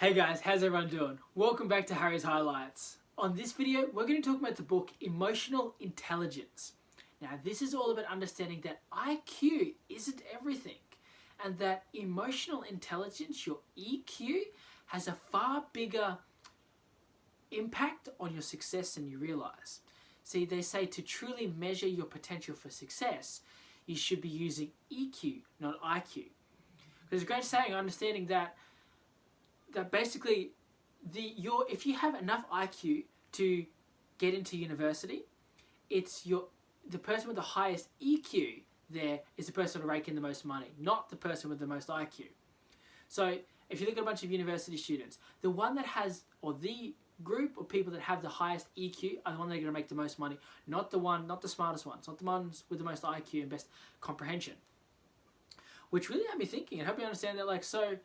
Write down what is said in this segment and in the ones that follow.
Hey guys, how's everyone doing? Welcome back to Harry's Highlights. On this video, we're going to talk about the book Emotional Intelligence. Now, this is all about understanding that IQ isn't everything, and that emotional intelligence, your EQ, has a far bigger impact on your success than you realize. See, they say to truly measure your potential for success, you should be using EQ, not IQ. There's a great saying, understanding that basically if you have enough IQ to get into university, it's the person with the highest EQ there is the person to rake in the most money, not the person with the most IQ. So if you look at a bunch of university students, the one that has, or the group of people that have the highest EQ are the one that are going to make the most money, not the smartest ones, not the ones with the most IQ and best comprehension. Which really had me thinking, and help you understand that, so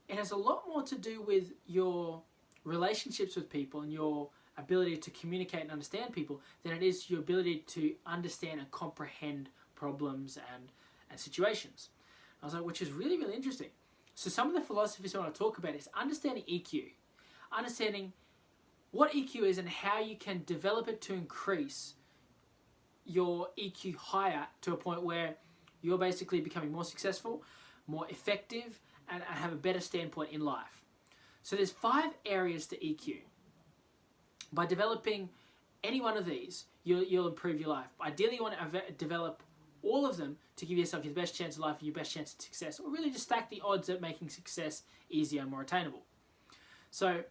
it has a lot more to do with your relationships with people and your ability to communicate and understand people than it is your ability to understand and comprehend problems and situations. I was like, which is really, really interesting. So some of the philosophies I want to talk about is understanding EQ, understanding what EQ is and how you can develop it to increase your EQ higher to a point where you're basically becoming more successful, more effective, and have a better standpoint in life. So there's 5 areas to EQ. By developing any one of these, you'll improve your life. Ideally, you want to develop all of them to give yourself your best chance of life and your best chance of success, or really just stack the odds at making success easier and more attainable. So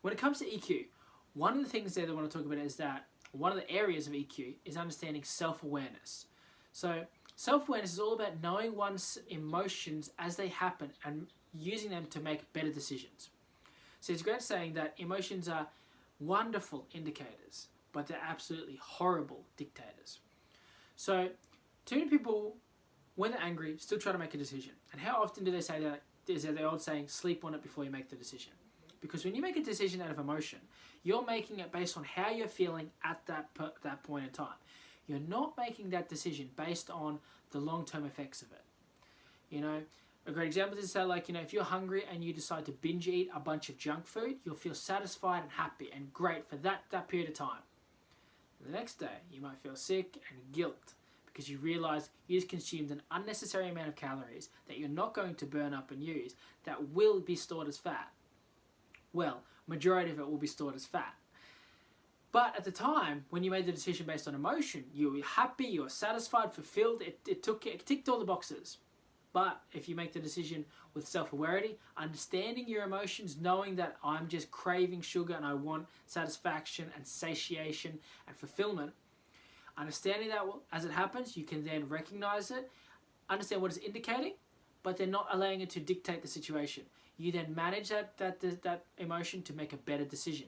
when it comes to EQ, one of the things there that I want to talk about is that one of the areas of EQ is understanding self-awareness. So self-awareness is all about knowing one's emotions as they happen and using them to make better decisions. So it's great saying that emotions are wonderful indicators, but they're absolutely horrible dictators. So too many people, when they're angry, still try to make a decision. And how often do they say that? Is there the old saying, sleep on it before you make the decision? Because when you make a decision out of emotion, you're making it based on how you're feeling at that point in time. You're not making that decision based on the long-term effects of it. You know, a great example is that, if you're hungry and you decide to binge eat a bunch of junk food, you'll feel satisfied and happy and great for that period of time. The next day, you might feel sick and guilt because you realize you just consumed an unnecessary amount of calories that you're not going to burn up and use that will be stored as fat. Well, majority of it will be stored as fat. But at the time, when you made the decision based on emotion, you were happy, you were satisfied, fulfilled, it ticked all the boxes. But if you make the decision with self-awareness, understanding your emotions, knowing that I'm just craving sugar and I want satisfaction and satiation and fulfillment, understanding that as it happens, you can then recognize it, understand what it's indicating, but then not allowing it to dictate the situation. You then manage that emotion to make a better decision.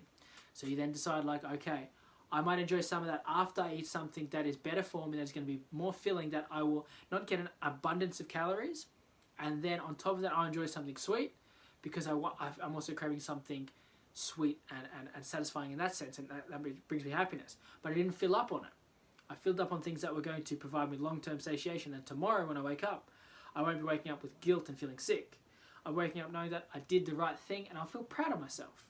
So you then decide okay, I might enjoy some of that after I eat something that is better for me, that's going to be more filling, that I will not get an abundance of calories. And then on top of that, I'll enjoy something sweet because I'm also craving something sweet and satisfying in that sense. And that brings me happiness. But I didn't fill up on it. I filled up on things that were going to provide me long-term satiation. And tomorrow when I wake up, I won't be waking up with guilt and feeling sick. I'm waking up knowing that I did the right thing and I'll feel proud of myself.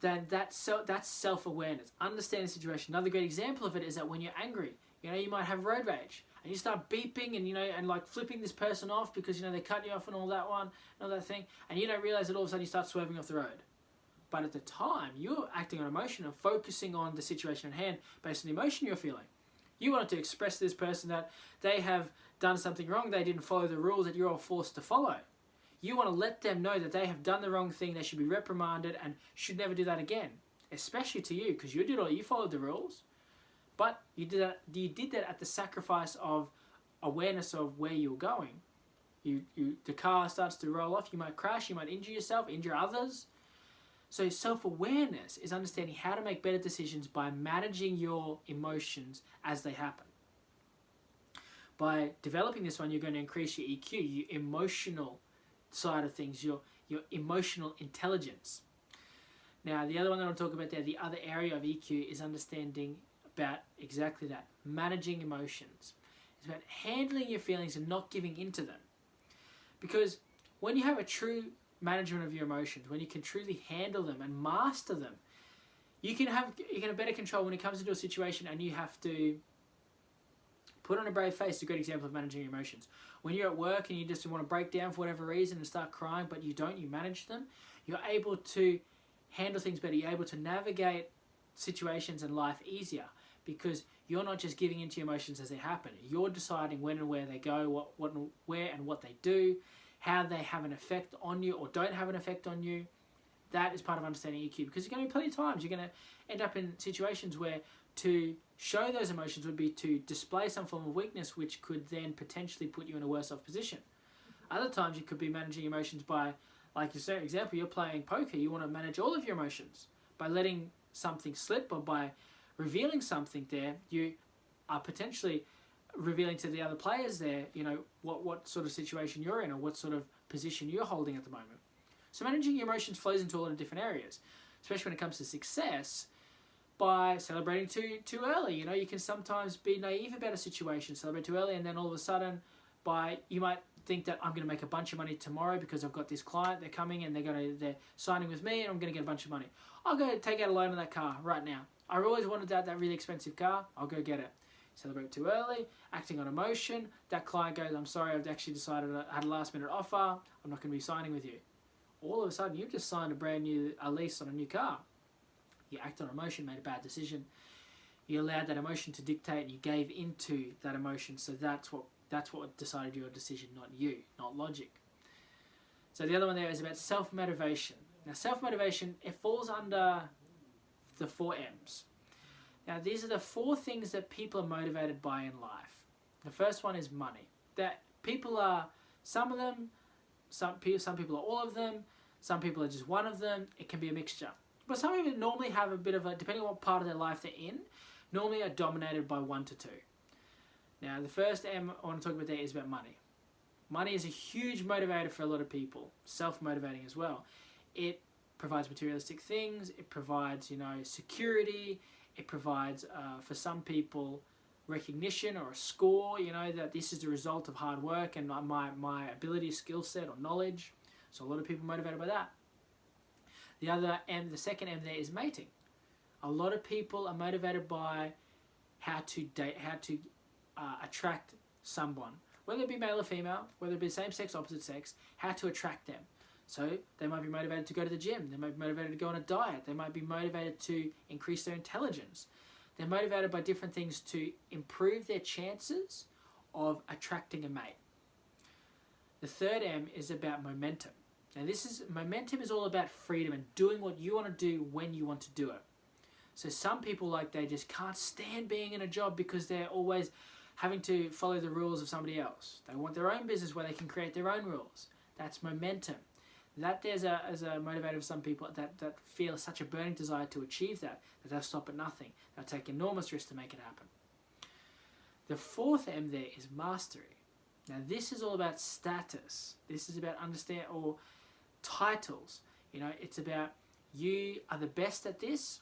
Then that's self-awareness. Understand the situation. Another great example of it is that when you're angry, you might have road rage and you start beeping and flipping this person off because they cut you off and all that thing, and you don't realize that all of a sudden you start swerving off the road. But at the time, you're acting on emotion and focusing on the situation at hand based on the emotion you're feeling. You wanted to express to this person that they have done something wrong, they didn't follow the rules that you're all forced to follow. You want to let them know that they have done the wrong thing, they should be reprimanded and should never do that again. Especially to you, because you followed the rules. But you did that at the sacrifice of awareness of where you're going. The car starts to roll off, you might crash, you might injure yourself, injure others. So self-awareness is understanding how to make better decisions by managing your emotions as they happen. By developing this one, you're going to increase your EQ, your emotional side of things, your emotional intelligence. Now, the other one that I'll talk about there, the other area of EQ, is understanding about exactly that, managing emotions. It's about handling your feelings and not giving in to them. Because when you have a true management of your emotions, when you can truly handle them and master them, you can have better control when it comes into a situation and you have to put on a brave face. Is a great example of managing your emotions. When you're at work and you just want to break down for whatever reason and start crying, but you don't, you manage them, you're able to handle things better. You're able to navigate situations in life easier because you're not just giving into your emotions as they happen. You're deciding when and where they go, where and what they do, how they have an effect on you or don't have an effect on you. That is part of understanding EQ, because you're going to be plenty of times you're going to end up in situations where to show those emotions would be to display some form of weakness, which could then potentially put you in a worse off position. Other times you could be managing emotions by, like your example, you're playing poker, you want to manage all of your emotions. By letting something slip or by revealing something there, you are potentially revealing to the other players there, what sort of situation you're in or what sort of position you're holding at the moment. So managing your emotions flows into a lot of different areas, especially when it comes to success. By celebrating too early, you can sometimes be naive about a situation, celebrate too early, and then all of a sudden, you might think that I'm going to make a bunch of money tomorrow because I've got this client, they're coming and they're signing with me, and I'm going to get a bunch of money. I'll go take out a loan on that car right now. I always wanted that really expensive car. I'll go get it. Celebrate too early, acting on emotion. That client goes, I'm sorry, I've actually decided I had a last minute offer. I'm not going to be signing with you. All of a sudden, you've just signed a lease on a new car. You acted on emotion, made a bad decision. You allowed that emotion to dictate, and you gave into that emotion. So that's what decided your decision, not you, not logic. So the other one there is about self-motivation. Now, self-motivation, it falls under the 4 M's. Now, these are the 4 things that people are motivated by in life. The first one is money. That people are, some people are all of them, some people are just one of them. It can be a mixture. But some people normally have a bit of a, depending on what part of their life they're in, normally are dominated by 1 to 2. Now, the first M I want to talk about there is about money. Money is a huge motivator for a lot of people, self-motivating as well. It provides materialistic things, it provides, security, it provides, for some people, recognition or a score, that this is the result of hard work and my ability, skill set or knowledge. So a lot of people are motivated by that. The second M there is mating. A lot of people are motivated by how to date, how to attract someone, whether it be male or female, whether it be same sex, opposite sex, how to attract them. So they might be motivated to go to the gym, they might be motivated to go on a diet, they might be motivated to increase their intelligence. They're motivated by different things to improve their chances of attracting a mate. The third M is about momentum. Now momentum is all about freedom and doing what you want to do when you want to do it. So some people, they just can't stand being in a job because they're always having to follow the rules of somebody else. They want their own business where they can create their own rules. That's momentum. That there's a motivator of some people that feel such a burning desire to achieve that they'll stop at nothing. They'll take enormous risks to make it happen. The fourth M there is mastery. Now this is all about status. This is about or titles. It's about you are the best at this,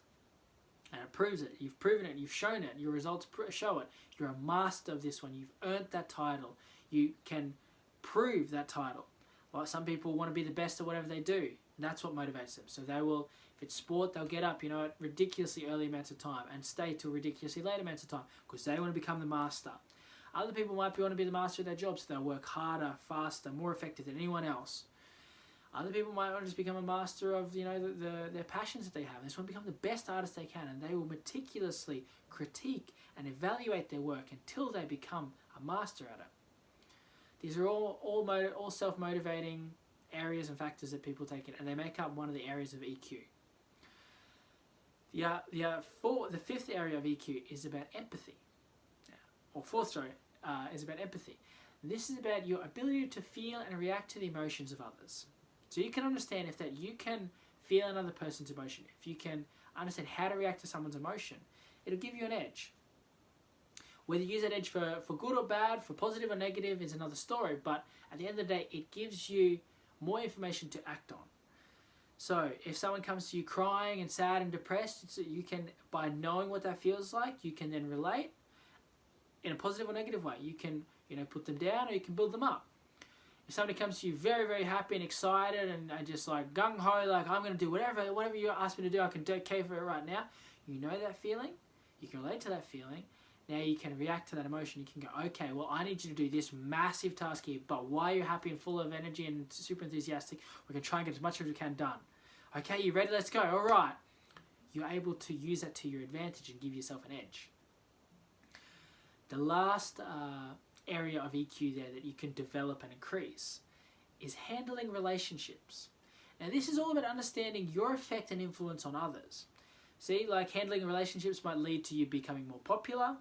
and it proves it. You've proven it. You've shown it. Your results show it. You're a master of this one. You've earned that title. You can prove that title. Well, some people want to be the best at whatever they do. That's what motivates them. So they will, if it's sport, they'll get up, at ridiculously early amounts of time and stay till ridiculously late amounts of time because they want to become the master. Other people might want to be the master of their job, so they'll work harder, faster, more effective than anyone else. Other people might want to just become a master of, their passions that they have. They just want to become the best artist they can, and they will meticulously critique and evaluate their work until they become a master at it. These are all self-motivating areas and factors that people take in, and they make up one of the areas of EQ. The fifth area of EQ is about empathy. Is about empathy. This is about your ability to feel and react to the emotions of others. So you can understand if you can feel another person's emotion, if you can understand how to react to someone's emotion, it'll give you an edge. Whether you use that edge for good or bad, for positive or negative is another story, but at the end of the day, it gives you more information to act on. So if someone comes to you crying and sad and depressed, you can, by knowing what that feels like, you can then relate in a positive or negative way. You can, put them down or you can build them up. If somebody comes to you very, very happy and excited and just like gung-ho, like I'm going to do whatever you ask me to do, I can do okay for it right now. You know that feeling. You can relate to that feeling. Now you can react to that emotion. You can go, okay, well, I need you to do this massive task here, but while you're happy and full of energy and super enthusiastic, we can try and get as much as we can done. Okay, you ready? Let's go. All right. You're able to use that to your advantage and give yourself an edge. The last area of EQ there that you can develop and increase is handling relationships. Now this is all about understanding your effect and influence on others. See, like handling relationships might lead to you becoming more popular.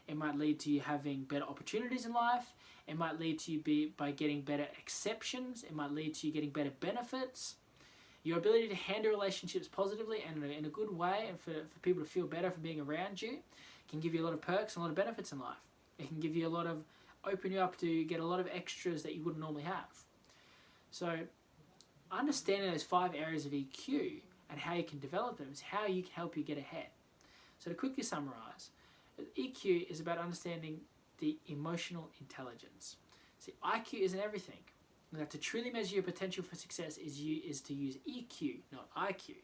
It might lead to you having better opportunities in life. It might lead to you by getting better exceptions. It might lead to you getting better benefits. Your ability to handle relationships positively and in a good way and for people to feel better for being around you can give you a lot of perks and a lot of benefits in life. It can give you a lot of, open you up to get a lot of extras that you wouldn't normally have. So understanding those 5 areas of EQ and how you can develop them is how you can help you get ahead. So to quickly summarize, EQ is about understanding the emotional intelligence. See, IQ isn't everything. That to truly measure your potential for success is to use EQ, not IQ.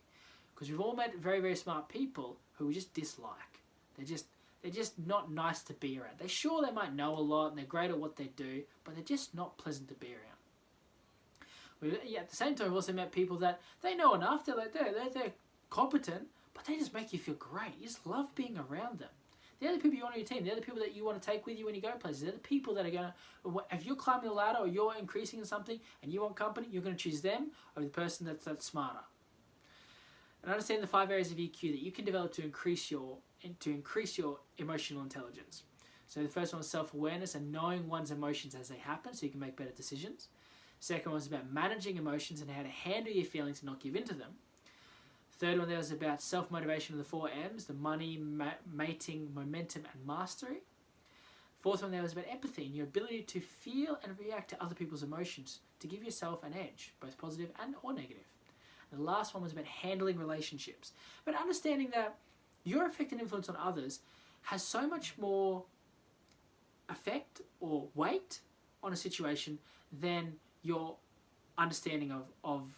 Because we've all met very, very smart people who we just dislike. They're just not nice to be around. They might know a lot and they're great at what they do, but they're just not pleasant to be around. At the same time, we've also met people that they know enough, they're competent, but they just make you feel great. You just love being around them. They're the people you want on your team. They're the people that you want to take with you when you go places. They're the people that are going to, if you're climbing the ladder or you're increasing in something and you want company, you're going to choose them over the person that's smarter. And understand the 5 areas of EQ that you can develop to increase your emotional intelligence. So the first one is self-awareness and knowing one's emotions as they happen so you can make better decisions. Second one is about managing emotions and how to handle your feelings and not give in to them. Third one there was about self-motivation of the 4 M's, the money, mating, momentum, and mastery. Fourth one there was about empathy and your ability to feel and react to other people's emotions to give yourself an edge, both positive and or negative. And the last one was about handling relationships, but understanding that your effect and influence on others has so much more effect or weight on a situation than your understanding of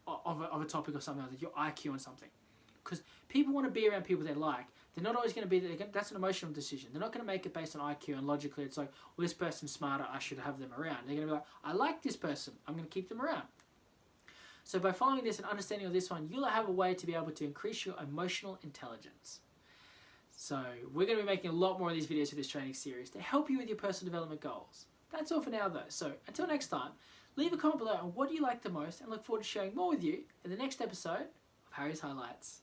a topic or something like your IQ on something. Because people want to be around people they like. They're not always going to be, that's an emotional decision. They're not going to make it based on IQ and logically it's like, well, this person's smarter, I should have them around. They're going to be like, I like this person, I'm going to keep them around. So by following this and understanding of this one, you'll have a way to be able to increase your emotional intelligence. So we're going to be making a lot more of these videos for this training series to help you with your personal development goals. That's all for now though. So until next time, leave a comment below on what you like the most and look forward to sharing more with you in the next episode of Harry's Highlights.